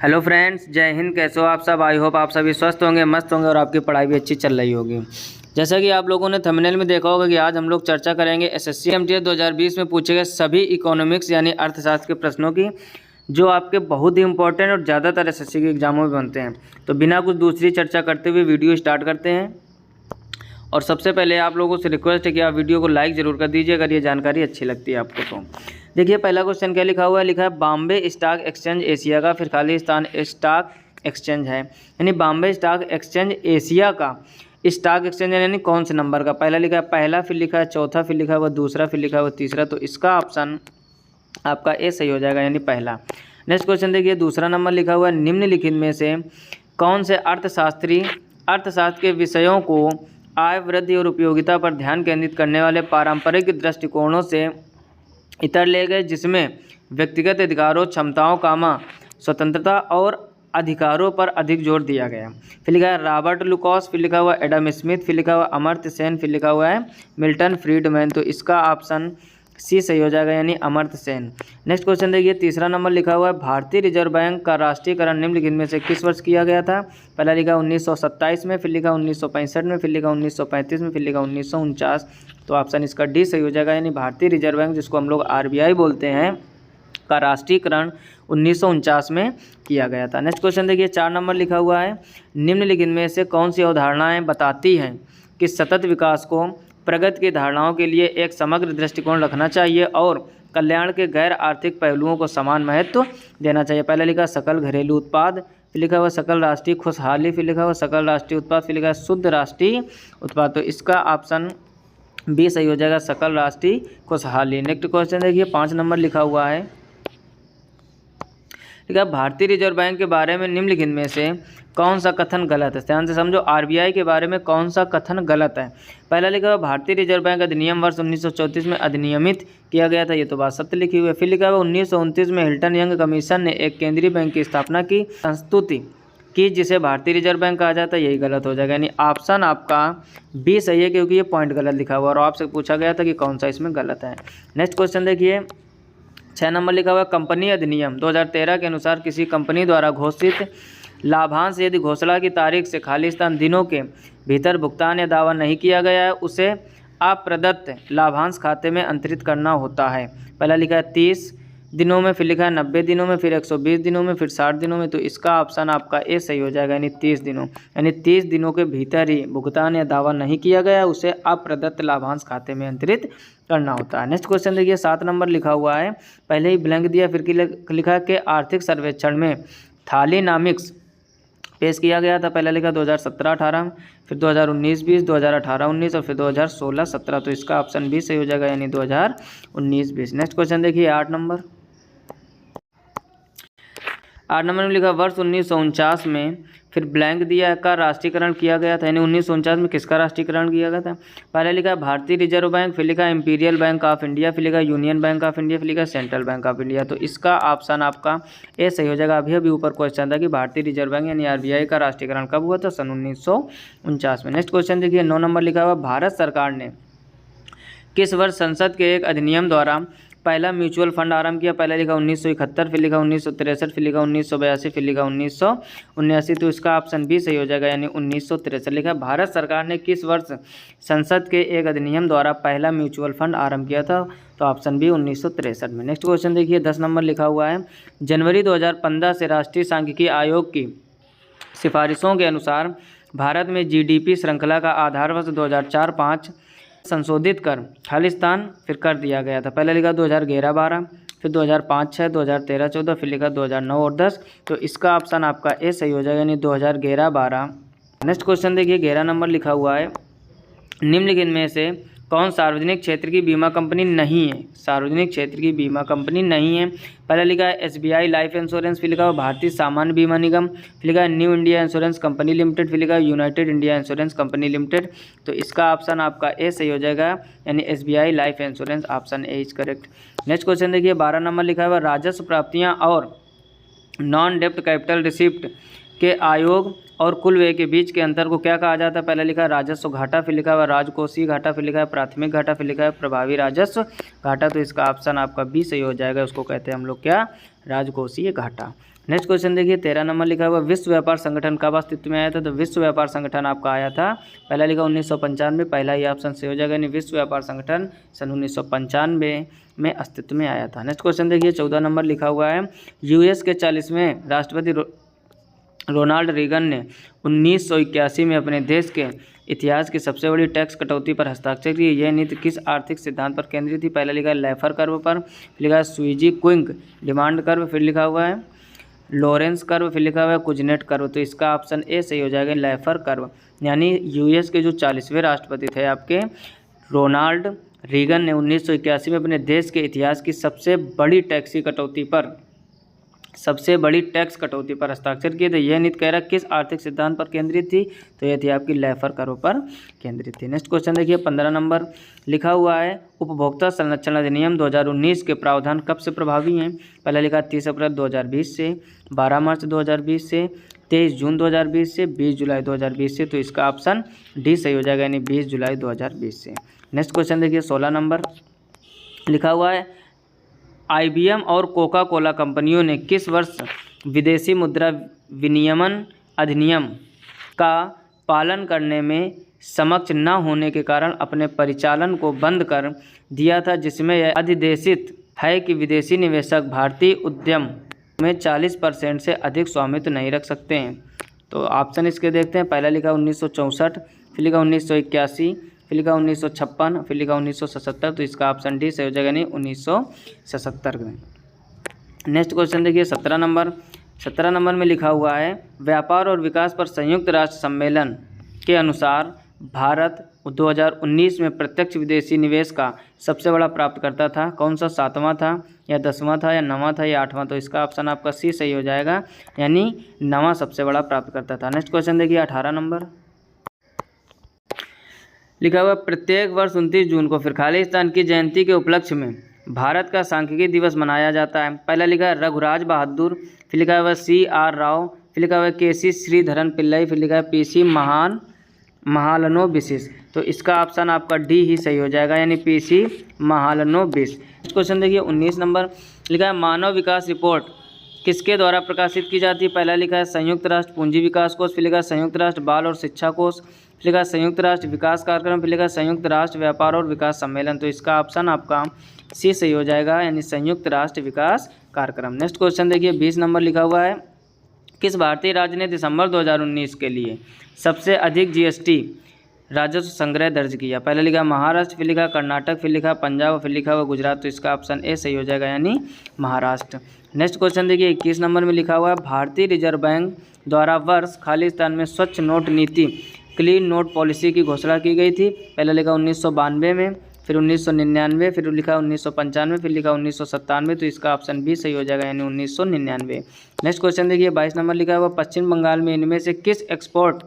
Hello friends, जय हिंद। कैसे हो आप सब? आई होप आप सभी स्वस्थ होंगे, मस्त होंगे और आपकी पढ़ाई भी अच्छी चल रही होगी। जैसा कि आप लोगों ने थंबनेल में देखा होगा कि आज हम लोग चर्चा करेंगे एसएससी एमटीएस 2020 में पूछे गए सभी इकोनॉमिक्स यानी अर्थशास्त्र के प्रश्नों की, जो आपके बहुत ही इंपॉर्टेंट और ज़्यादातर एसएससी के एग्जामों में बनते हैं। तो बिना कुछ दूसरी चर्चा करते हुए वीडियो स्टार्ट करते हैं। और सबसे पहले आप लोगों से रिक्वेस्ट है कि आप वीडियो को लाइक ज़रूर कर दीजिए अगर ये जानकारी अच्छी लगती है आपको। तो देखिए पहला क्वेश्चन क्या लिखा हुआ है। लिखा है बॉम्बे स्टॉक एक्सचेंज एशिया का, फिर खालिस्तान स्टॉक एक्सचेंज है, यानी बॉम्बे स्टॉक एक्सचेंज एशिया का स्टॉक एक्सचेंज यानी कौन से नंबर का। पहला लिखा है पहला, फिर लिखा है चौथा, फिर लिखा हुआ दूसरा, फिर लिखा हुआ तीसरा। तो इसका ऑप्शन आपका ए सही हो जाएगा, यानी पहला। नेक्स्ट क्वेश्चन देखिए, दूसरा नंबर लिखा हुआ है निम्नलिखित में से कौन से अर्थशास्त्र के विषयों को आय वृद्धि और उपयोगिता पर ध्यान केंद्रित करने वाले पारंपरिक दृष्टिकोणों से इतर ले गए, जिसमें व्यक्तिगत अधिकारों, क्षमताओं, स्वतंत्रता और अधिकारों पर अधिक जोर दिया गया। फिर लिखा है रॉबर्ट लुकास, फिर लिखा हुआ एडम स्मिथ, फिर लिखा हुआ अमर्त्य सेन, फिर लिखा हुआ है मिल्टन फ्रीडमैन। तो इसका ऑप्शन सी सही हो जाएगा, यानी अमर्त्य सेन। नेक्स्ट क्वेश्चन देखिए, तीसरा नंबर लिखा हुआ है भारतीय रिजर्व बैंक का राष्ट्रीयकरण निम्नलिखित में से किस वर्ष किया गया था। पहला लिखा 1927 में, फिर लिखा 1965 में, फिर लिखा 1935 में, फिर लिखा 1949। तो ऑप्शन इसका डी सही हो जाएगा, यानी भारतीय रिजर्व बैंक जिसको हम लोग आरबीआई बोलते हैं का राष्ट्रीयकरण 1949 में किया गया था। नेक्स्ट क्वेश्चन देखिए, 4 नंबर लिखा हुआ है निम्नलिखित में से कौन सी अवधारणाएं बताती हैं कि सतत विकास को प्रगति की धारणाओं के लिए एक समग्र दृष्टिकोण रखना चाहिए और कल्याण के गैर आर्थिक पहलुओं को समान महत्व देना चाहिए। पहले लिखा सकल घरेलू उत्पाद, फिर लिखा हुआ सकल राष्ट्रीय खुशहाली, फिर लिखा हुआ सकल राष्ट्रीय उत्पाद, फिर लिखा है शुद्ध राष्ट्रीय उत्पाद। तो इसका ऑप्शन बी सही हो जाएगा, सकल राष्ट्रीय खुशहाली। नेक्स्ट क्वेश्चन देखिए, 5 नंबर लिखा हुआ है। ठीक है, भारतीय रिजर्व बैंक के बारे में निम्नलिखित में से कौन सा कथन गलत है। ध्यान से समझो, आरबीआई के बारे में कौन सा कथन गलत है। पहला लिखा हुआ भारतीय रिजर्व बैंक अधिनियम वर्ष 1934 में अधिनियमित किया गया था, ये तो बात सत्य लिखी हुई है। फिर लिखा हुआ 1929 में हिल्टन यंग कमीशन ने एक केंद्रीय बैंक की स्थापना की, संस्तुति की, जिसे भारतीय रिजर्व बैंक कहा जाता है, यही गलत हो जाएगा, यानी ऑप्शन आपका बी सही है, क्योंकि ये पॉइंट गलत लिखा हुआ और आपसे पूछा गया था कि कौन सा इसमें गलत है। नेक्स्ट क्वेश्चन देखिए, 6 नंबर लिखा हुआ कंपनी अधिनियम 2013 के अनुसार किसी कंपनी द्वारा घोषित लाभांश यदि घोषणा की तारीख से खालिस्तान दिनों के भीतर भुगतान या दावा नहीं किया गया है, उसे अप्रदत्त लाभांश खाते में अंतरित करना होता है। पहला लिखा है 30 दिनों में, फिर लिखा है 90 दिनों में, फिर 120 दिनों में, फिर 60 दिनों में। तो इसका ऑप्शन आपका ए सही हो जाएगा, यानी 30 दिनों, यानी 30 दिनों के भीतर ही भुगतान या दावा नहीं किया गया, उसे अप्रदत्त लाभांश खाते में अंतरित करना होता है। नेक्स्ट क्वेश्चन देखिए, 7 नंबर लिखा हुआ है, पहले ही ब्लैंक दिया, फिर लिखा कि आर्थिक सर्वेक्षण में थालीनॉमिक्स पेश किया गया था। पहला लिखा 2017-18, फिर 2019-20, 2018-19 और फिर 2016-17। तो इसका ऑप्शन बी सही हो जाएगा, यानी 2019-20। नेक्स्ट क्वेश्चन देखिए, 8 नंबर में लिखा वर्ष 1949 में, फिर ब्लैंक दिया का राष्ट्रीयकरण किया गया था, यानी 1949 में किसका राष्ट्रीयकरण किया गया था। पहले लिखा भारतीय रिजर्व बैंक, फिर लिखा इंपीरियल बैंक ऑफ इंडिया, फिर लिखा यूनियन बैंक ऑफ इंडिया, फिर लिखा सेंट्रल बैंक ऑफ इंडिया। तो इसका ऑप्शन आपका ए सही हो जाएगा। अभी ऊपर क्वेश्चन था कि भारतीय रिजर्व बैंक यानी आरबीआई का राष्ट्रीयकरण कब हुआ था, सन 1949 में। नेक्स्ट क्वेश्चन देखिए, 9 नंबर लिखा हुआ भारत सरकार ने किस वर्ष संसद के एक अधिनियम द्वारा पहला म्यूचुअल फंड आरंभ किया। पहले लिखा 1971, फिर लिखा 1963, फिर लिखा 1982, फिर लिखा 1979। तो इसका ऑप्शन बी सही हो जाएगा, यानी 1963 लिखा। भारत सरकार ने किस वर्ष संसद के एक अधिनियम द्वारा पहला म्यूचुअल फंड आरंभ किया था। तो ऑप्शन बी 1963 में। नेक्स्ट क्वेश्चन देखिए, 10 नंबर लिखा हुआ है जनवरी 2015 से राष्ट्रीय सांख्यिकी आयोग की सिफारिशों के अनुसार भारत में जीडीपी श्रृंखला का आधार वर्ष 2004-05 संशोधित कर खालिस्तान फिर कर दिया गया था। पहले लिखा 2011-12, फिर 2005-06, 2013-14, फिर लिखा 2009 और 10। तो इसका ऑप्शन आपका ए सही हो जाएगा, यानी 2011-12। नेक्स्ट क्वेश्चन देखिए, 11 नंबर लिखा हुआ है निम्नलिखित में से कौन सार्वजनिक क्षेत्र की बीमा कंपनी नहीं है। सार्वजनिक क्षेत्र की बीमा कंपनी नहीं है। पहले लिखा है एसबीआई लाइफ इंश्योरेंस, फिर लिखा हुआ भारतीय सामान्य बीमा निगम, फिर लिखा है new India insurance company limited, फिर लिखा है United India insurance company limited. तो इसका ऑप्शन आपका ए सही हो जाएगा, यानी SBI life insurance, option A is correct. Next question देखिए, 12 नंबर लिखा हुआ राजस्व प्राप्तियाँ और नॉन डेप्ट कैपिटल रिसिप्ट के आयोग और कुल व्यय के बीच के अंतर को क्या कहा जाता है। पहले लिखा है राजस्व घाटा, फिर लिखा हुआ राजकोषीय घाटा, फिर लिखा है प्राथमिक घाटा, फिर लिखा है प्रभावी राजस्व घाटा। तो इसका ऑप्शन आपका बी सही हो जाएगा, उसको कहते हैं हम लोग क्या, राजकोषीय घाटा। नेक्स्ट क्वेश्चन देखिए 13 नंबर लिखा हुआ विश्व व्यापार संगठन कब अस्तित्व में आया था। तो विश्व व्यापार संगठन आपका आया था, पहला लिखा 1995, पहला ही ऑप्शन सही हो जाएगा, यानी विश्व व्यापार संगठन सन 1995 में अस्तित्व में आया था। नेक्स्ट क्वेश्चन देखिए 14 नंबर लिखा हुआ है यूएस के 40वें राष्ट्रपति रोनाल्ड रीगन ने 1981 में अपने देश के इतिहास की सबसे बड़ी टैक्स कटौती पर हस्ताक्षर किए। यह नीति किस आर्थिक सिद्धांत पर केंद्रित थी। पहला लिखा है लैफर कर्व पर, फिर लिखा है स्वीजी क्विंक डिमांड कर्व, फिर लिखा हुआ है लॉरेंस कर्व, फिर लिखा हुआ है कुजनेट कर्व। तो इसका ऑप्शन ए सही हो जाएगा, लैफर कर्व। यानी यूएस के जो 40वें राष्ट्रपति थे आपके रोनाल्ड रीगन ने 1981 में अपने देश के इतिहास की सबसे बड़ी टैक्स कटौती पर हस्ताक्षर किए। तो यह नीति कह रहा किस आर्थिक सिद्धांत पर केंद्रित थी। तो यह थी आपकी लैफर कर्व पर केंद्रित थी। नेक्स्ट क्वेश्चन देखिए 15 नंबर लिखा हुआ है उपभोक्ता संरक्षण अधिनियम 2019 के प्रावधान कब से प्रभावी हैं। पहला लिखा 30 अप्रैल 2020 से, 12 मार्च 2020 से, 23 जून 2020 से, 20 जुलाई 2020 से। तो इसका ऑप्शन डी सही हो जाएगा, यानी 20 जुलाई 2020 से। नेक्स्ट क्वेश्चन देखिए 16 नंबर लिखा हुआ है IBM और कोका कोला कंपनियों ने किस वर्ष विदेशी मुद्रा विनियमन अधिनियम का पालन करने में सक्षम न होने के कारण अपने परिचालन को बंद कर दिया था, जिसमें यह अधिदेशित है कि विदेशी निवेशक भारतीय उद्यम में 40% से अधिक स्वामित्व नहीं रख सकते हैं। तो ऑप्शन इसके देखते हैं, पहला लिखा 1964, फिर लिखा 1981, फिर लिखा 1956, फिर लिखा 1977। तो इसका ऑप्शन डी सही हो जाएगा, नहीं 1977 में। नेक्स्ट क्वेश्चन देखिए 17 नंबर में लिखा हुआ है व्यापार और विकास पर संयुक्त राष्ट्र सम्मेलन के अनुसार भारत 2019 में प्रत्यक्ष विदेशी निवेश का सबसे बड़ा प्राप्तकर्ता था। कौन सा, 7वां था या 10वां था या 9वां था या 8वां। तो इसका ऑप्शन आपका सी सही हो जाएगा, यानी 9वां सबसे बड़ा प्राप्तकर्ता था। नेक्स्ट क्वेश्चन देखिए 18 नंबर लिखा हुआ प्रत्येक वर्ष 29 जून को फिर खालिस्तान की जयंती के उपलक्ष्य में भारत का सांख्यिकी दिवस मनाया जाता है। पहला लिखा है रघुराज बहादुर, फिर लिखा हुआ CR राव, फिर लिखा हुआ KC श्रीधरन पिल्लई, फिर लिखा है PC महालनोबिस। तो इसका ऑप्शन आपका डी ही सही हो जाएगा, यानी PC महालनोबिस। नेक्स्ट क्वेश्चन देखिए 19 नंबर लिखा है मानव विकास रिपोर्ट किसके द्वारा प्रकाशित की जाती है। पहला लिखा है संयुक्त राष्ट्र पूंजी विकास कोष, फिर लिखा है संयुक्त राष्ट्र बाल और शिक्षा कोष, फिर लिखा है संयुक्त राष्ट्र विकास कार्यक्रम, फिर लिखा है संयुक्त राष्ट्र व्यापार और विकास सम्मेलन। तो इसका ऑप्शन आपका सी सही हो जाएगा, यानी संयुक्त राष्ट्र विकास कार्यक्रम। नेक्स्ट क्वेश्चन देखिए 20 नंबर लिखा हुआ है किस भारतीय राज्य ने दिसंबर 2019 के लिए सबसे अधिक GST राजस्व संग्रह दर्ज किया। पहले लिखा महाराष्ट्र, फिर लिखा कर्नाटक, फिर लिखा पंजाब, फिर लिखा हुआ गुजरात। तो इसका ऑप्शन ए सही हो जाएगा, यानी महाराष्ट्र। नेक्स्ट क्वेश्चन देखिए 21 नंबर में लिखा हुआ है भारतीय रिजर्व बैंक द्वारा वर्ष खालिस्तान में स्वच्छ नोट नीति क्लीन नोट पॉलिसी की घोषणा की गई थी। पहले लिखा 1992 में, फिर 1999, फिर लिखा 1995, फिर लिखा 1997। तो इसका ऑप्शन बी सही हो जाएगा, यानी 1999। नेक्स्ट क्वेश्चन देखिए 22 नंबर लिखा हुआ पश्चिम बंगाल में इनमें से किस एक्सपोर्ट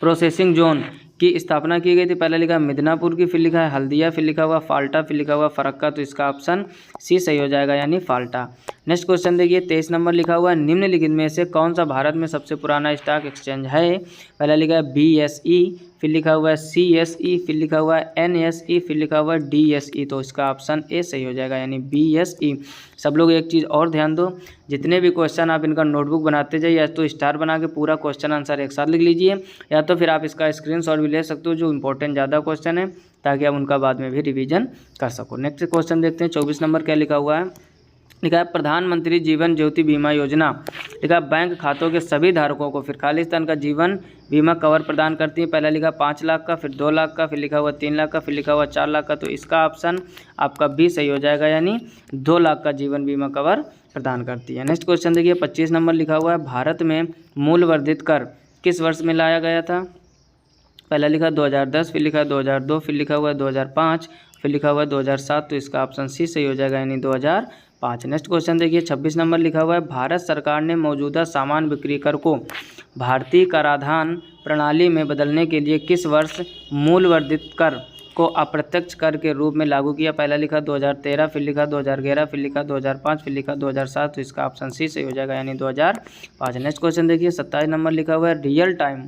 प्रोसेसिंग जोन की स्थापना की गई थी। पहला लिखा मिदनापुर की, फिर लिखा है हल्दिया, फिर लिखा हुआ फाल्टा, फिर लिखा हुआ फरक्का। तो इसका ऑप्शन सी सही हो जाएगा, यानी फाल्टा। नेक्स्ट क्वेश्चन देखिए 23 नंबर लिखा हुआ निम्नलिखित में से कौन सा भारत में सबसे पुराना स्टॉक एक्सचेंज है। पहला लिखा है BSE, फिर लिखा हुआ है CSE, फिर लिखा हुआ है NSE, फिर लिखा हुआ है DSE। तो इसका ऑप्शन ए सही हो जाएगा, यानी BSE। सब लोग एक चीज़ और ध्यान दो, जितने भी क्वेश्चन आप इनका नोटबुक बनाते जाइए, या तो स्टार बना के पूरा क्वेश्चन आंसर एक साथ लिख लीजिए, या तो फिर आप इसका स्क्रीनशॉट भी ले सकते हो जो इंपॉर्टेंट ज़्यादा क्वेश्चन है, ताकि आप उनका बाद में भी रिवीजन कर सको। नेक्स्ट क्वेश्चन देखते हैं 24 नंबर क्या लिखा हुआ है। लिखा है प्रधानमंत्री जीवन ज्योति बीमा योजना लिखा बैंक खातों के सभी धारकों को फिर खालिस्तान का जीवन बीमा कवर प्रदान करती है। पहला लिखा 5 लाख का, फिर 2 लाख का, फिर लिखा हुआ 3 लाख का, फिर लिखा हुआ 4 लाख का। तो इसका ऑप्शन आपका बी सही हो जाएगा, यानी 2 लाख का जीवन बीमा कवर प्रदान करती है। नेक्स्ट क्वेश्चन देखिए 25 नंबर लिखा हुआ है भारत में मूल्य वर्धित कर किस वर्ष में लाया गया था। पहला लिखा 2010, फिर लिखा 2002, फिर लिखा हुआ 2005, फिर लिखा हुआ 2007। तो इसका ऑप्शन सी सही हो जाएगा, यानी 2005। नेक्स्ट क्वेश्चन देखिए 26 नंबर लिखा हुआ है भारत सरकार ने मौजूदा सामान बिक्री कर को भारतीय कराधान प्रणाली में बदलने के लिए किस वर्ष मूल्य वर्धित कर को अप्रत्यक्ष कर के रूप में लागू किया। पहला लिखा 2013, फिर लिखा 2011, फिर लिखा 2005, फिर लिखा 2007। तो इसका ऑप्शन सी सही हो जाएगा, यानी 2005। नेक्स्ट क्वेश्चन देखिए 27 नंबर लिखा हुआ है रियल टाइम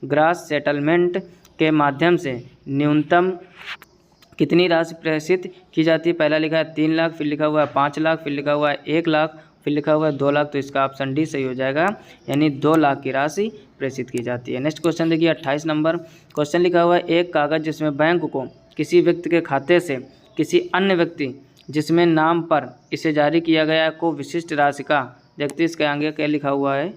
ग्रास सेटलमेंट के माध्यम से न्यूनतम कितनी राशि प्रेषित की जाती है। पहला लिखा है 3 लाख, फिर लिखा हुआ है 5 लाख, फिर लिखा हुआ है 1 लाख, फिर लिखा हुआ है 2 लाख, तो इसका ऑप्शन डी सही हो जाएगा, यानी 2 लाख की राशि प्रेषित की जाती है। नेक्स्ट क्वेश्चन देखिए 28 नंबर क्वेश्चन लिखा हुआ है एक कागज़ जिसमें बैंक को किसी व्यक्ति के खाते से किसी अन्य व्यक्ति जिसमें नाम पर इसे जारी किया गया को विशिष्ट राशि का, देखते इसके आगे क्या लिखा हुआ है,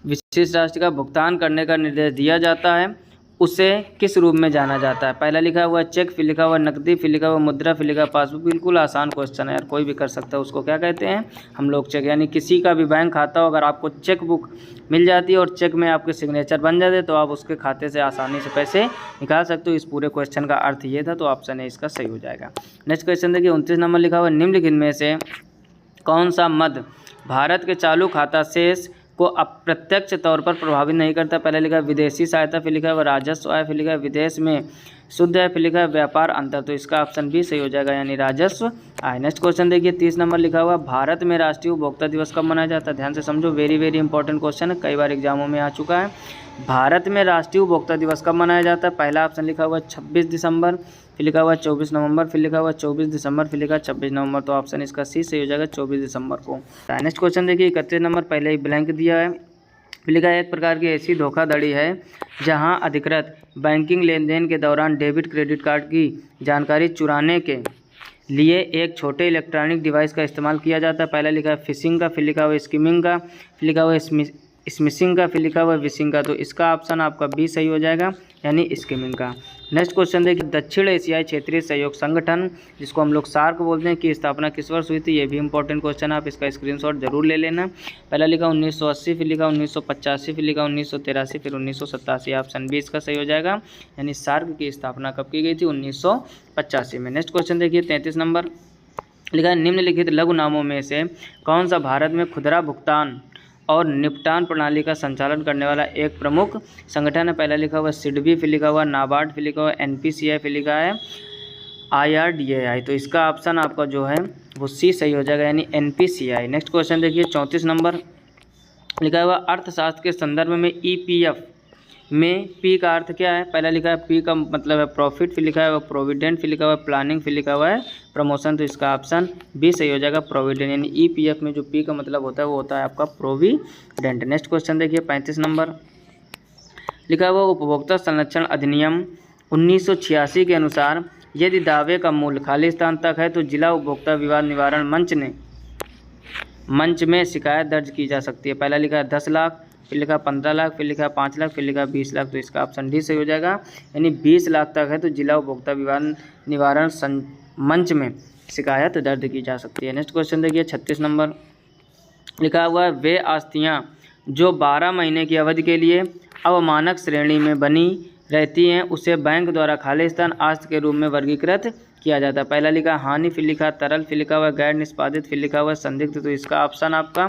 विशिष्ट राशि का भुगतान करने का निर्देश दिया जाता है, उसे किस रूप में जाना जाता है। पहला लिखा हुआ चेक, फिर लिखा हुआ नकदी, फिर लिखा हुआ मुद्रा, फिर लिखा पासबुक। बिल्कुल आसान क्वेश्चन है यार, कोई भी कर सकता है। उसको क्या कहते हैं हम लोग, चेक। यानी किसी का भी बैंक खाता हो, अगर आपको चेक बुक मिल जाती है और चेक में आपके सिग्नेचर बन जाते तो आप उसके खाते से आसानी से पैसे निकाल सकते हो। इस पूरे क्वेश्चन का अर्थ ये था, तो ऑप्शन ए इसका सही हो जाएगा। नेक्स्ट क्वेश्चन देखिए 29 नंबर लिखा हुआ निम्नलिखित में से कौन सा मद भारत के चालू खाता शेष को अप्रत्यक्ष तौर पर प्रभावित नहीं करता। पहले लिखा है विदेशी सहायता, फिर लिखा है राजस्व आय, फिर लिखा है विदेश में शुद्ध है, फिर लिखा है व्यापार अंतर, तो इसका ऑप्शन भी सही हो जाएगा, यानी राजस्व आय। नेक्स्ट क्वेश्चन देखिए 30 नंबर लिखा हुआ भारत में राष्ट्रीय उपभोक्ता दिवस कब मनाया जाता है। ध्यान से समझो, वेरी वेरी इंपॉर्टेंट क्वेश्चन है, कई बार एग्जामों में आ चुका है। भारत में राष्ट्रीय उपभोक्ता दिवस कब मनाया जाता है। पहला ऑप्शन लिखा हुआ 26 दिसंबर, फिर लिखा हुआ 24 नवंबर, फिर लिखा हुआ 24 दिसंबर, फिर लिखा 26 नवंबर, तो ऑप्शन इसका सी सही हो जाएगा, 24 दिसंबर को। नेक्स्ट क्वेश्चन देखिए 31 नंबर, पहले ही ब्लैंक दिया है, फिर लिखा है एक प्रकार की ऐसी धोखाधड़ी है जहां अधिकृत बैंकिंग लेन देन के दौरान डेबिट क्रेडिट कार्ड की जानकारी चुराने के लिए एक छोटे इलेक्ट्रॉनिक डिवाइस का इस्तेमाल किया जाता है। पहला लिखा है फिशिंग का, फिर लिखा हुआ स्किमिंग का, फिर लिखा हुआ स्मिशिंग का, फिर लिखा हुआ विशिंग का, तो इसका ऑप्शन आपका बी सही हो जाएगा, यानी स्किमिंग का। नेक्स्ट क्वेश्चन देखिए दक्षिण एशियाई क्षेत्रीय सहयोग संगठन, जिसको हम लोग सार्क बोलते हैं, की स्थापना किस वर्ष हुई थी। ये भी इंपॉर्टेंट क्वेश्चन है, आप इसका स्क्रीनशॉट जरूर ले लेना। पहला लिखा 1980, फिर लिखा 1985, फिर लिखा 1983, फिर 1987, ऑप्शन बी इसका सही हो जाएगा, यानी सार्क की स्थापना कब की गई थी, 1985 में। नेक्स्ट क्वेश्चन देखिए 33 नंबर लिखा है निम्नलिखित लघु नामों में से कौन सा भारत में खुदरा भुगतान और निपटान प्रणाली का संचालन करने वाला एक प्रमुख संगठन है। पहला लिखा हुआ सिडबी, फिर लिखा हुआ नाबार्ड, फिर लिखा हुआ एनपीसीआई, फिर लिखा है IRDAI, तो इसका ऑप्शन आपका जो है वो सी सही हो जाएगा, यानी एनपीसीआई। नेक्स्ट क्वेश्चन देखिए 34 नंबर लिखा हुआ अर्थशास्त्र के संदर्भ में EPF में पी का अर्थ क्या है। पहला लिखा है पी का मतलब है प्रॉफिट, फिर लिखा है प्रोविडेंट, फिर लिखा हुआ है प्लानिंग, फिर लिखा हुआ है प्रमोशन, तो इसका ऑप्शन बी सही हो जाएगा, प्रोविडेंट। यानी EPF में जो पी का मतलब होता है वो होता है आपका प्रोविडेंट। नेक्स्ट क्वेश्चन देखिए 35 नंबर लिखा हुआ उपभोक्ता संरक्षण अधिनियम 1986 के अनुसार यदि दावे का मूल्य खाली स्थान तक है तो जिला उपभोक्ता विवाद निवारण मंच में शिकायत दर्ज की जा सकती है। पहला लिखा है 10 लाख, फिर लिखा 15 लाख, फिर लिखा 5 लाख, फिर लिखा 20 लाख, तो इसका ऑप्शन डी सही हो जाएगा, यानी 20 लाख तक है तो जिला उपभोक्ता विवाद निवारण मंच में शिकायत दर्ज की जा सकती है। नेक्स्ट क्वेश्चन देखिए 36 नंबर लिखा हुआ है वे आस्तियाँ जो 12 महीने की अवधि के लिए अवमानक श्रेणी में बनी रहती हैं उसे बैंक द्वारा खालिस्तान आस्ति के रूप में वर्गीकृत किया जाता है। पहला लिखा हानि, फिर लिखा तरल, फिर लिखा हुआ गैर निष्पादित, फिर लिखा हुआ संदिग्ध, तो इसका ऑप्शन आपका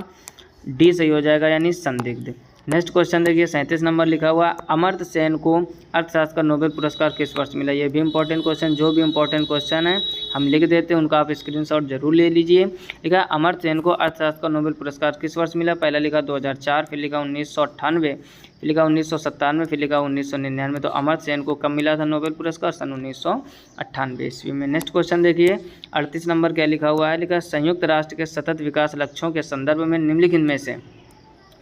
डी सही हो जाएगा, यानी संदिग्ध। नेक्स्ट क्वेश्चन देखिए 37 नंबर लिखा हुआ अमर्त्य सेन को अर्थशास्त्र का नोबेल पुरस्कार किस वर्ष मिला। ये भी इंपॉर्टेंट क्वेश्चन, जो भी इंपॉर्टेंट क्वेश्चन है हम लिख देते हैं उनका आप स्क्रीनशॉट जरूर ले लीजिए। लिखा अमर्त्य सेन को अर्थशास्त्र का नोबेल पुरस्कार किस वर्ष मिला। पहला लिखा 2004, फिर लिखा 1998, फिर लिखा 1997, फिर लिखा 1999, तो अमर्त्य सेन को कब मिला था नोबेल पुरस्कार, सन 1998 ईस्वी में। नेक्स्ट क्वेश्चन देखिए 38 नंबर क्या लिखा हुआ है। लिखा संयुक्त राष्ट्र के सतत विकास लक्ष्यों के संदर्भ में निम्नलिखित में से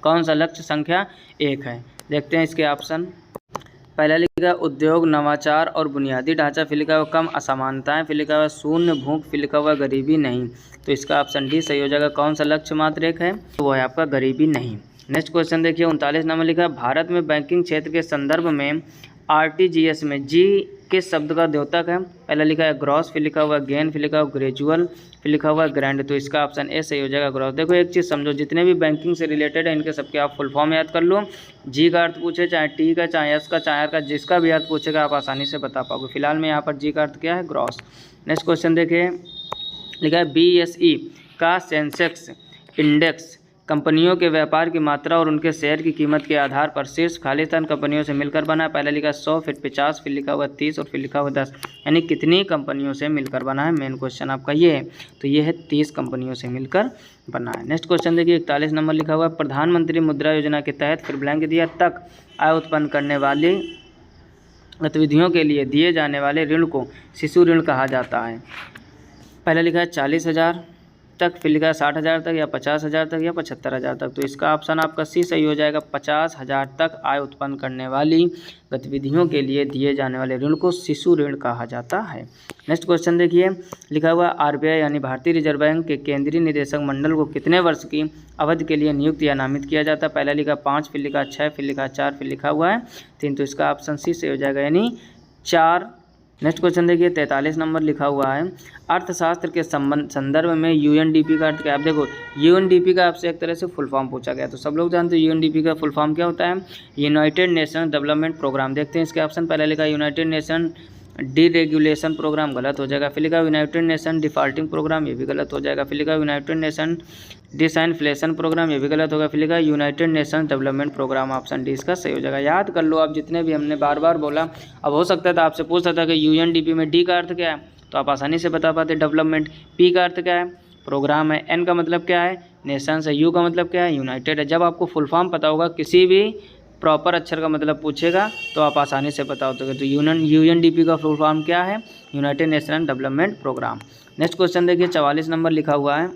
कौन सा लक्ष्य संख्या 1 है। देखते हैं इसके ऑप्शन। पहला लिखा उद्योग नवाचार और बुनियादी ढांचा, फिर लिखा हुआ कम असमानताएं, फिर लिखा हुआ शून्य भूख, फिर लिखा हुआ गरीबी नहीं, तो इसका ऑप्शन डी सही हो जाएगा। कौन सा लक्ष्य मात्र 1 है, तो वो है आपका गरीबी नहीं। नेक्स्ट क्वेश्चन देखिए 39 नंबर लिखा भारत में बैंकिंग क्षेत्र के संदर्भ में RTGS में जी किस शब्द का द्योतक है। पहला लिखा है ग्रॉस, फिर लिखा हुआ गेन, फिर लिखा हुआ ग्रेजुअल, फिर लिखा हुआ ग्रैंड, तो इसका ऑप्शन ए सही हो जाएगा ग्रॉस। देखो एक चीज़ समझो, जितने भी बैंकिंग से रिलेटेड है इनके सबके आप फुल फॉर्म याद कर लो। जी का अर्थ पूछे चाहे टी का, चाहे एस का, चाहे आर का, जिसका भी अर्थ पूछेगा आप आसानी से बता पाओगे। फिलहाल में यहाँ पर जी का अर्थ क्या है, ग्रॉस। नेक्स्ट क्वेश्चन देखिए लिखा है BSE का सेंसेक्स इंडेक्स कंपनियों के व्यापार की मात्रा और उनके शेयर की कीमत के आधार पर शीर्ष खालिस्तान कंपनियों से मिलकर बना है। पहला लिखा 100, फिर 50, फिर लिखा हुआ 30 और फिर लिखा हुआ 10, यानी कितनी कंपनियों से मिलकर बना है। मेन क्वेश्चन आपका ये है, तो ये है 30 कंपनियों से मिलकर बना है। नेक्स्ट क्वेश्चन देखिए 41 नंबर लिखा हुआ प्रधानमंत्री मुद्रा योजना के तहत, फिर ब्लैंक दिया, तक आय उत्पन्न करने वाली गतिविधियों के लिए दिए जाने वाले ऋण को शिशु ऋण कहा जाता है। पहला लिखा है 40,000, तक, फिर लिखा है 60,000 तक या 50,000 तक या 75,000 तक। तो इसका ऑप्शन आपका सी सही हो जाएगा। 50,000 तक आय उत्पन्न करने वाली गतिविधियों के लिए दिए जाने वाले ऋण को शिशु ऋण कहा जाता है। नेक्स्ट क्वेश्चन देखिए, लिखा हुआ आरबीआई यानी भारतीय रिजर्व बैंक के केंद्रीय निदेशक मंडल को कितने वर्ष की अवधि के लिए नियुक्त या नामित किया जाता है। पहला लिखा 5, फिर लिखा 6, फिर लिखा 4, फिर लिखा हुआ है 3। तो इसका ऑप्शन सी से हो जाएगा, यानी 4। नेक्स्ट क्वेश्चन देखिए, 43 नंबर लिखा हुआ है, अर्थशास्त्र के संदर्भ में यूएनडीपी का अर्थ क्या है। आप देखो, यूएनडीपी का आपसे एक तरह से फुल फॉर्म पूछा गया, तो सब लोग जानते हैं यूएनडीपी का फुल फॉर्म क्या होता है, यूनाइटेड नेशन डेवलपमेंट प्रोग्राम। देखते हैं इसके ऑप्शन। पहले लिखा यूनाइटेड नेशन डीरेगुलेशन प्रोग्राम, गलत हो जाएगा। फिर लिखा यूनाइटेड नेशन डिफॉल्टिंग प्रोग्राम, ये भी गलत हो जाएगा। फिर लिखा यूनाइटेड नेशन डिसइन्फ्लेशन प्रोग्राम, ये भी गलत होगा। फिर लिखा United Nation Development Programme, option D इसका सही हो जाएगा। याद कर लो आप जितने भी हमने बार बार बोला। अब हो सकता था आपसे पूछ सकता था कि यूएनडीपी में डी का अर्थ क्या है, तो आप आसानी से बता पाते डेवलपमेंट। पी का अर्थ क्या है, प्रोग्राम है। एन का मतलब क्या है, नेशंस है। यू का मतलब क्या है, यूनाइटेड है। जब आपको फुल फॉर्म पता होगा, किसी भी प्रॉपर अक्षर का मतलब पूछेगा तो आप आसानी से बता दोगे। तो यूएनडीपी का फुल फॉर्म क्या है, United Nation Development Programme. Next question देखिए, 44 नंबर लिखा हुआ है,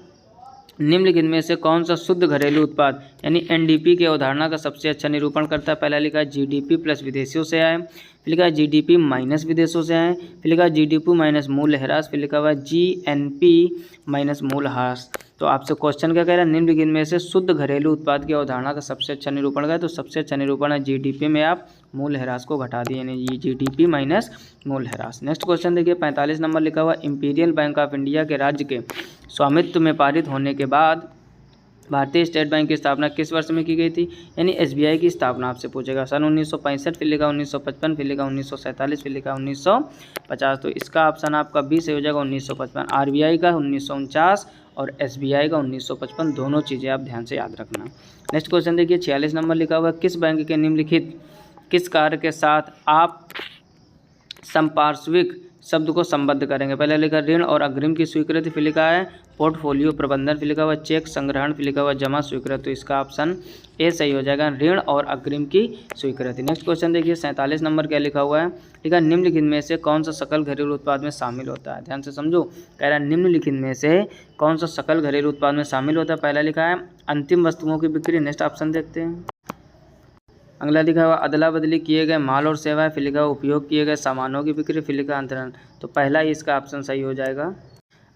निम्नलिखित में से कौन सा शुद्ध घरेलू उत्पाद यानी एनडीपी की अवधारणा का सबसे अच्छा निरूपण करता है। पहला लिखा है जीडीपी प्लस विदेशियों से आए, फिर लिखा है जीडीपी माइनस विदेशों से आए, फिर लिखा है जीडीपी माइनस मूल्य ह्रास, फिर लिखा हुआ है जीएनपी माइनस मूल्य ह्रास। तो आपसे क्वेश्चन क्या कह रहा है, निम्नलिखित में से शुद्ध घरेलू उत्पाद की अवधारणा का सबसे अच्छा निरूपण का है। तो सबसे अच्छा निरूपण है जीडीपी में आप मूल्य ह्रास को घटा दिए, यानी जीडीपी माइनस मूल्य ह्रास। नेक्स्ट क्वेश्चन देखिए, 45 नंबर लिखा हुआ, इंपीरियल बैंक ऑफ इंडिया के राज्य के स्वामित्व में पारित होने के बाद भारतीय स्टेट बैंक की स्थापना किस वर्ष में की गई थी, यानी एसबीआई की स्थापना आपसे पूछेगा। सन 1965, फिर लिखा 1955, फिर लिखा 1947, फिर लिखा 1950। तो इसका ऑप्शन आपका बी से हो जाएगा 1955। आरबीआई का 1949 और एसबीआई का 1955, दोनों चीज़ें आप ध्यान से याद रखना। नेक्स्ट क्वेश्चन देखिए, 46 नंबर लिखा हुआ है, किस बैंक के निम्नलिखित किस कार्य के साथ आप संपार्श्विक शब्द को संबद्ध करेंगे। पहले लिखा ऋण और अग्रिम की स्वीकृति, फिर लिखा है पोर्टफोलियो प्रबंधन, फिर लिखा हुआ चेक संग्रहण, फिर लिखा हुआ जमा स्वीकृति। तो इसका ऑप्शन ए सही हो जाएगा, ऋण और अग्रिम की स्वीकृति। नेक्स्ट क्वेश्चन देखिए, 47 नंबर क्या लिखा हुआ है, लिखा निम्नलिखित में से कौन सा सकल घरेलू उत्पाद में शामिल होता है। ध्यान से समझो, कह रहा है निम्नलिखित में से कौन सा सकल घरेलू उत्पाद में शामिल होता है। पहला लिखा है अंतिम वस्तुओं की बिक्री। नेक्स्ट ऑप्शन देखते हैं। अगला लिखा हुआ अदला बदली किए गए माल और सेवाएं, फिर लिखा हुआ उपयोग किए गए सामानों की बिक्री, फिर लिखा अंतरण। तो पहला ही इसका ऑप्शन सही हो जाएगा,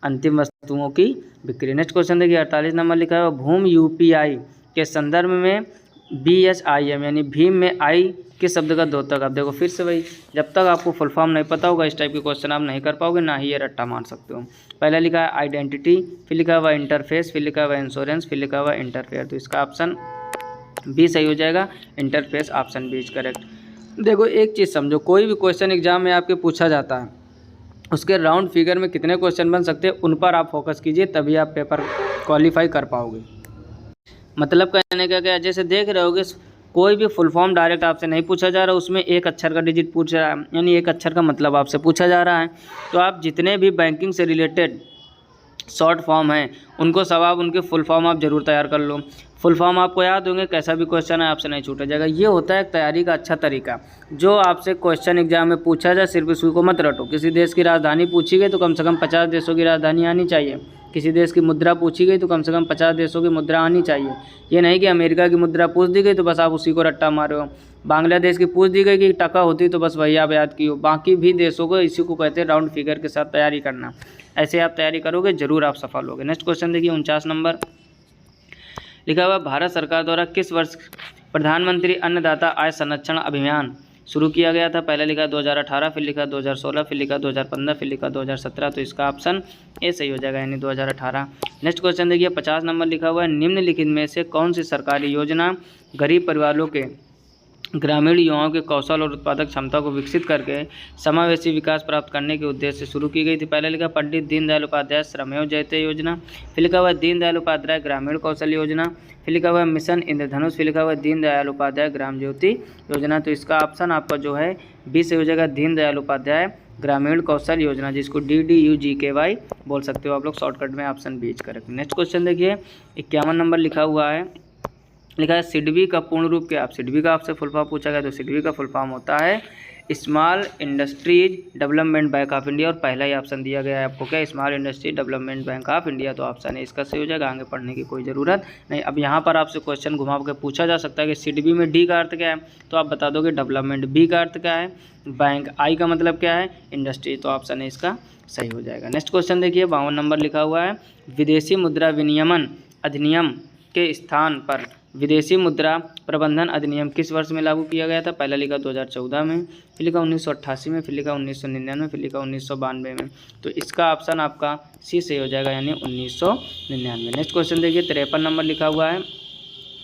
अंतिम वस्तुओं की बिक्री। नेक्स्ट क्वेश्चन देखिए, 48 नंबर लिखा हुआ भूम यूपीआई के संदर्भ में BHIM यानी भीम में आई किस शब्द का द्योतक। अब देखो फिर से भाई, जब तक आपको फुल फॉर्म नहीं पता होगा इस टाइप के क्वेश्चन आप नहीं कर पाओगे, ना ही ये रट्टा मार सकते हो। पहला लिखा है आइडेंटिटी, फिर लिखा हुआ इंटरफेस, फिर लिखा हुआ इंश्योरेंस, फिर लिखा हुआ इंटरफेयर। तो इसका ऑप्शन बी सही हो जाएगा, interface, option B is correct. देखो एक चीज़ समझो, कोई भी क्वेश्चन एग्जाम में आपके पूछा जाता है, उसके राउंड फिगर में कितने क्वेश्चन बन सकते हैं उन पर आप फोकस कीजिए, तभी आप पेपर क्वालिफाई कर पाओगे। मतलब कहने का क्या, जैसे देख रहे होगे कोई भी फुल फॉर्म डायरेक्ट आपसे नहीं पूछा जा रहा, उसमें एक अक्षर का डिजिट पूछ रहा है, यानी एक अक्षर का मतलब आपसे पूछा जा रहा है। तो आप जितने भी बैंकिंग से रिलेटेड शॉर्ट फॉर्म हैं उनको सब आप उनके फुल फॉर्म आप जरूर तैयार कर लो। फुल फॉर्म आपको याद होंगे, कैसा भी क्वेश्चन है आपसे नहीं छूटा जाएगा। ये होता है तैयारी का अच्छा तरीका। जो आपसे क्वेश्चन एग्जाम में पूछा जाए सिर्फ उसी को मत रटो। किसी देश की राजधानी पूछी गई तो कम से कम 50 देशों की राजधानी आनी चाहिए। किसी देश की मुद्रा पूछी गई तो कम से कम 50 देशों की मुद्रा आनी चाहिए। ये नहीं कि अमेरिका की मुद्रा पूछ दी गई तो बस आप उसी को रट्टा मारे हो, बांग्लादेश की पूछ दी गई कि टका होती तो बस वही आप याद की हो। बाकी भी देशों को इसी को कहते हैं राउंड फिगर के साथ तैयारी करना। ऐसे आप तैयारी करोगे जरूर आप सफल होगे। नेक्स्ट क्वेश्चन देखिए, 49 नंबर लिखा हुआ भारत सरकार द्वारा किस वर्ष प्रधानमंत्री अन्नदाता आय संरक्षण अभियान शुरू किया गया था। पहले लिखा 2018, फिर लिखा 2016, फिर लिखा 2015, फिर लिखा 2017। तो इसका ऑप्शन ए सही हो जाएगा, यानी 2018। नेक्स्ट क्वेश्चन देखिए, 50 नंबर लिखा हुआ है निम्नलिखित में से कौन सी सरकारी योजना गरीब परिवारों के ग्रामीण युवाओं के कौशल और उत्पादक क्षमता को विकसित करके समावेशी विकास प्राप्त करने के उद्देश्य से शुरू की गई थी। पहले लिखा पंडित दीनदयाल उपाध्याय श्रमेव जयते योजना, फिर लिखा हुआ दीनदयाल उपाध्याय ग्रामीण कौशल योजना, फिर लिखा हुआ मिशन इंद्रधनुष, फिर लिखा हुआ दीनदयाल उपाध्याय ग्राम ज्योति योजना। तो इसका ऑप्शन आपका जो है बी से हो जाएगा, दीनदयाल उपाध्याय ग्रामीण कौशल योजना, जिसको DDUGKY बोल सकते हो आप लोग शॉर्टकट में। Option B correct. Next question देखिए, 51 नंबर लिखा हुआ है, लिखा है सिडबी का पूर्ण रूप क्या। आप सिडबी का आपसे फुल फॉर्म पूछा गया तो सिडबी का फुल फॉर्म होता है small industries development bank of India, और पहला ही ऑप्शन दिया गया है आपको क्या, small industry development bank of India, तो ऑप्शन है इसका सही हो जाएगा। आगे पढ़ने की कोई ज़रूरत नहीं। अब यहाँ पर आपसे क्वेश्चन घुमा के पूछा जा सकता है कि सिडबी में डी का अर्थ क्या है, तो आप बता दोगे डेवलपमेंट, बी का अर्थ क्या है बैंक, आई का मतलब क्या है इंडस्ट्री, तो ऑप्शन है इसका सही हो जाएगा। नेक्स्ट क्वेश्चन देखिए 52 नंबर लिखा हुआ है, विदेशी मुद्रा विनियमन अधिनियम के स्थान पर विदेशी मुद्रा प्रबंधन अधिनियम किस वर्ष में लागू किया गया था, पहला लिखा 2014 में, फिर लिखा 1988 में, फिर लिखा 1999, फिर लिखा 1992 में, तो इसका ऑप्शन आपका सी सही हो जाएगा, यानी 1999। नेक्स्ट क्वेश्चन देखिए 53 नंबर लिखा हुआ है,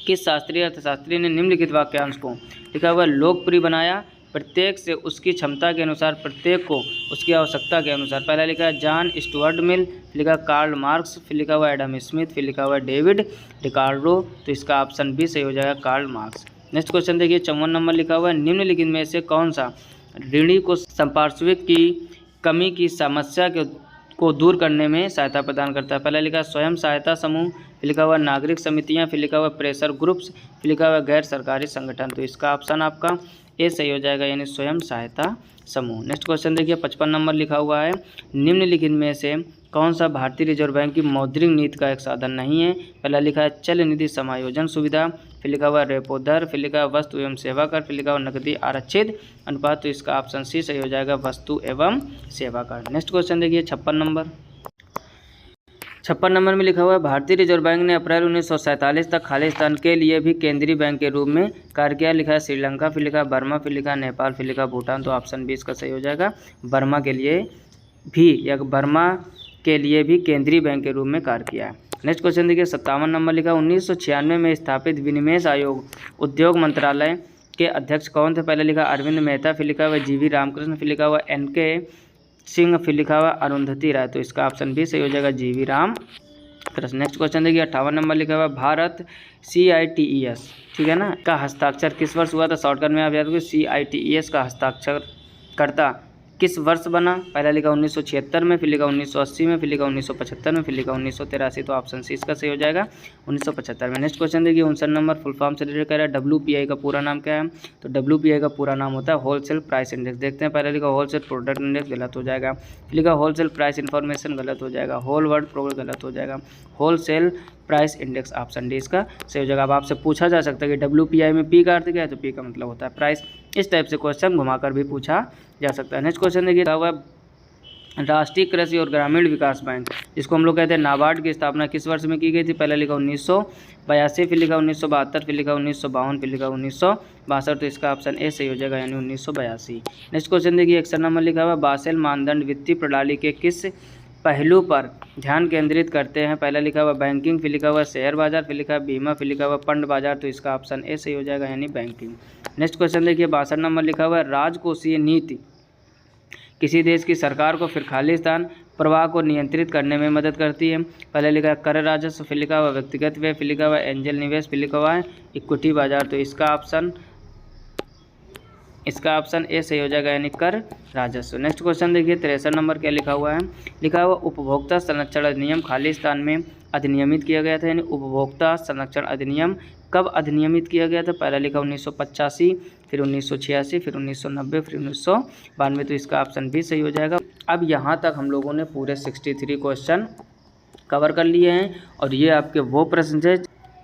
किस शास्त्रीय अर्थशास्त्री ने निम्नलिखित वाक्यांश को लिखा हुआ लोकप्रिय बनाया, प्रत्येक से उसकी क्षमता के अनुसार, प्रत्येक को उसकी आवश्यकता के अनुसार, पहला लिखा है जॉन स्टुअर्ट मिल, फिर लिखा कार्ल मार्क्स, फिर लिखा हुआ एडम स्मिथ, फिर लिखा हुआ डेविड रिकार्डो, तो इसका ऑप्शन बी सही हो जाएगा कार्ल मार्क्स। नेक्स्ट क्वेश्चन देखिए 54 नंबर लिखा हुआ है, निम्नलिखित में से कौन सा ऋणी को संपार्श्विक की कमी की समस्या को दूर करने में सहायता प्रदान करता है, पहला लिखा स्वयं सहायता समूह, फिर लिखा हुआ नागरिक समितियां, फिर लिखा हुआ प्रेशर ग्रुप्स, फिर लिखा हुआ गैर सरकारी संगठन, तो इसका ऑप्शन आपका ए सही हो जाएगा, यानी स्वयं सहायता समूह। नेक्स्ट क्वेश्चन देखिए 55 नंबर लिखा हुआ है, निम्नलिखित में से कौन सा भारतीय रिजर्व बैंक की मौद्रिक नीति का एक साधन नहीं है, पहला लिखा है चल निधि समायोजन सुविधा, फिर लिखा हुआ रेपो दर, फिर लिखा हुआ वस्तु एवं सेवा कर, फिर लिखा हुआ नकदी आरक्षित अनुपात, तो इसका ऑप्शन सी सही हो जाएगा वस्तु एवं सेवा कर। नेक्स्ट क्वेश्चन देखिए 56 नंबर में लिखा हुआ है, भारतीय रिजर्व बैंक ने अप्रैल 1947 तक खालिस्तान के लिए भी केंद्रीय बैंक के रूप में कार्य किया, लिखा है श्रीलंका, फिर लिखा बर्मा, फिर लिखा नेपाल, फिर लिखा भूटान, तो ऑप्शन 20 का सही हो जाएगा बर्मा के लिए भी, या बर्मा के लिए भी केंद्रीय बैंक के रूप में कार्य किया है। नेक्स्ट क्वेश्चन देखिए 57 नंबर लिखा, 1996 में स्थापित विनिमेश आयोग उद्योग मंत्रालय के अध्यक्ष कौन थे, पहले लिखा अरविंद मेहता, फिर लिखा हुआ जीवी रामकृष्ण, फिर लिखा हुआ NK सिंह, फिर लिखा हुआ अरुंधति राय, तो इसका ऑप्शन भी सही हो जाएगा जीवी राम कृष्ण। नेक्स्ट क्वेश्चन देखिए 58 नंबर लिखा हुआ भारत CITES, ठीक है ना, का हस्ताक्षर किस वर्ष हुआ था, शॉर्टकट में आप याद रखिए CITES का हस्ताक्षरकर्ता किस वर्ष बना, पहला लिखा 1976 में, फिर लिखा 1980 में, फिर लिखा 1975 में, फिर लिखा 1983, तो ऑप्शन सी इसका सही हो जाएगा 1975 में। नेक्स्ट क्वेश्चन देखिए 59 नंबर फुल फॉर्म से रिलेटेड कह रहा है WPI का पूरा नाम क्या है, तो WPI का पूरा नाम होता है होलसेल प्राइस इंडेक्स। देखते हैं, पहले लिखा होलसेल प्रोडक्ट इंडेक्स गलत हो जाएगा, फिर लिखा होलसेल प्राइस इन्फॉर्मेशन गलत हो जाएगा, होल वर्ल्ड प्रोडक्ट गलत हो जाएगा, wholesale price index, option D इसका सही हो जाएगा। अब आपसे पूछा जा सकता है कि WPI में P का अर्थ क्या है, तो P का मतलब होता है प्राइस। इस टाइप से क्वेश्चन घुमाकर भी पूछा जा सकता है। नेक्स्ट क्वेश्चन देखिए हुआ राष्ट्रीय कृषि और ग्रामीण विकास बैंक, जिसको हम लोग कहते हैं नाबार्ड, की स्थापना किस वर्ष में की गई थी, पहले लिखा 1982, फिर लिखा 1972, फिर लिखा 1952, फिर लिखा 1962, तो इसका ऑप्शन ए सही हो जाएगा, यानी 1982। नेक्स्ट क्वेश्चन देखिए 61 नंबर लिखा हुआ बासेल मानदंड वित्तीय प्रणाली के किस पहलू पर ध्यान केंद्रित करते हैं, पहला लिखा हुआ बैंकिंग, फिर लिखा हुआ शेयर बाजार, फिर लिखा हुआ बीमा, फिर लिखा हुआ फंड बाजार, तो इसका ऑप्शन ए सही हो जाएगा, यानी बैंकिंग। नेक्स्ट क्वेश्चन देखिए 62 नंबर लिखा हुआ है राजकोषीय नीति किसी देश की सरकार को फिर खालिस्तान प्रवाह को नियंत्रित करने में मदद करती है, पहले लिखा है कर राजस्व, फिर लिखा हुआ व्यक्तिगत व्यय, फिर लिखा हुआ एंजल निवेश, फिर लिखा हुआ है इक्विटी बाजार, तो इसका ऑप्शन ए सही हो जाएगा, यानी कर राजस्व। नेक्स्ट क्वेश्चन देखिए 63 नंबर क्या लिखा हुआ है, लिखा हुआ उपभोक्ता संरक्षण अधिनियम खालिस्तान में अधिनियमित किया गया था, यानी उपभोक्ता संरक्षण अधिनियम कब अधिनियमित किया गया था, पहला लिखा 1985, फिर 1986, फिर 1990, फिर 1992, तो इसका ऑप्शन भी सही हो जाएगा। अब यहाँ तक हम लोगों ने पूरे 63 क्वेश्चन कवर कर लिए हैं, और ये आपके वो प्रश्न थे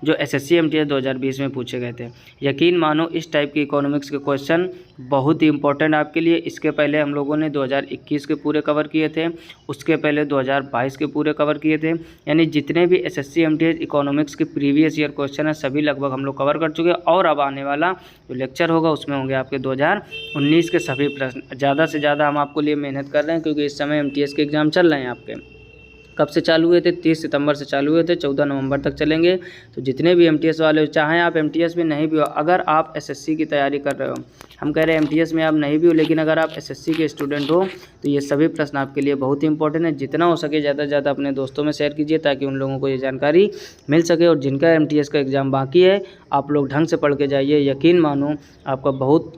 जो SSC MTS 2020 में पूछे गए थे। यकीन मानो इस टाइप के इकोनॉमिक्स के क्वेश्चन बहुत ही इंपॉर्टेंट आपके लिए। इसके पहले हम लोगों ने 2021 के पूरे कवर किए थे, उसके पहले 2022 के पूरे कवर किए थे, यानी जितने भी SSC MTS इकोनॉमिक्स के प्रीवियस ईयर क्वेश्चन हैं सभी लगभग हम लोग कवर कर चुके हैं। और अब आने वाला जो लेक्चर होगा उसमें होंगे आपके 2019 के सभी प्रश्न। ज़्यादा से ज़्यादा हम आपको लिए मेहनत कर रहे हैं, क्योंकि इस समय MTS के एग्ज़ाम चल रहे हैं आपके। कब से चालू हुए थे, 30 सितंबर से चालू हुए थे, 14 नवंबर तक चलेंगे। तो जितने भी MTS वाले, चाहे आप MTS में नहीं भी हो, अगर आप SSC की तैयारी कर रहे हो, हम कह रहे हैं MTS में आप नहीं भी हो, लेकिन अगर आप SSC के स्टूडेंट हो तो ये सभी प्रश्न आपके लिए बहुत ही इंपॉर्टेंट है। जितना हो सके ज़्यादा से ज़्यादा अपने दोस्तों में शेयर कीजिए, ताकि उन लोगों को ये जानकारी मिल सके। और जिनका MTS का एग्ज़ाम बाकी है, आप लोग ढंग से पढ़ के जाइए। यकीन मानो आपका बहुत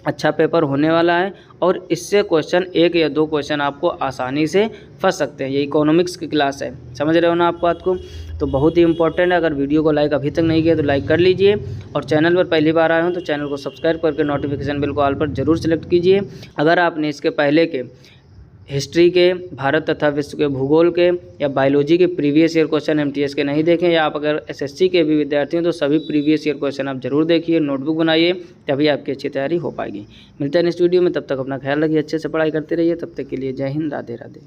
अच्छा पेपर होने वाला है और इससे क्वेश्चन 1 या 2 क्वेश्चन आपको आसानी से फंस सकते हैं। ये इकोनॉमिक्स की क्लास है, समझ रहे हो ना आप बात को। तो बहुत ही इंपॉर्टेंट है। अगर वीडियो को लाइक अभी तक नहीं किया तो लाइक कर लीजिए और चैनल पर पहली बार आए हो तो चैनल को सब्सक्राइब करके नोटिफिकेशन बेल को ऑल पर जरूर सेलेक्ट कीजिए। अगर आपने इसके पहले के हिस्ट्री के, भारत तथा विश्व के भूगोल के या बायोलॉजी के प्रीवियस ईयर क्वेश्चन एमटीएस के नहीं देखें, या आप अगर एसएससी के भी विद्यार्थी हैं तो सभी प्रीवियस ईयर क्वेश्चन आप जरूर देखिए, नोटबुक बनाइए, तभी आपकी अच्छी तैयारी हो पाएगी। मिलते हैं नेक्स्ट वीडियो में, तब तक अपना ख्याल रखिए, अच्छे से पढ़ाई करते रहिए। तब तक के लिए जय हिंद, राधे राधे।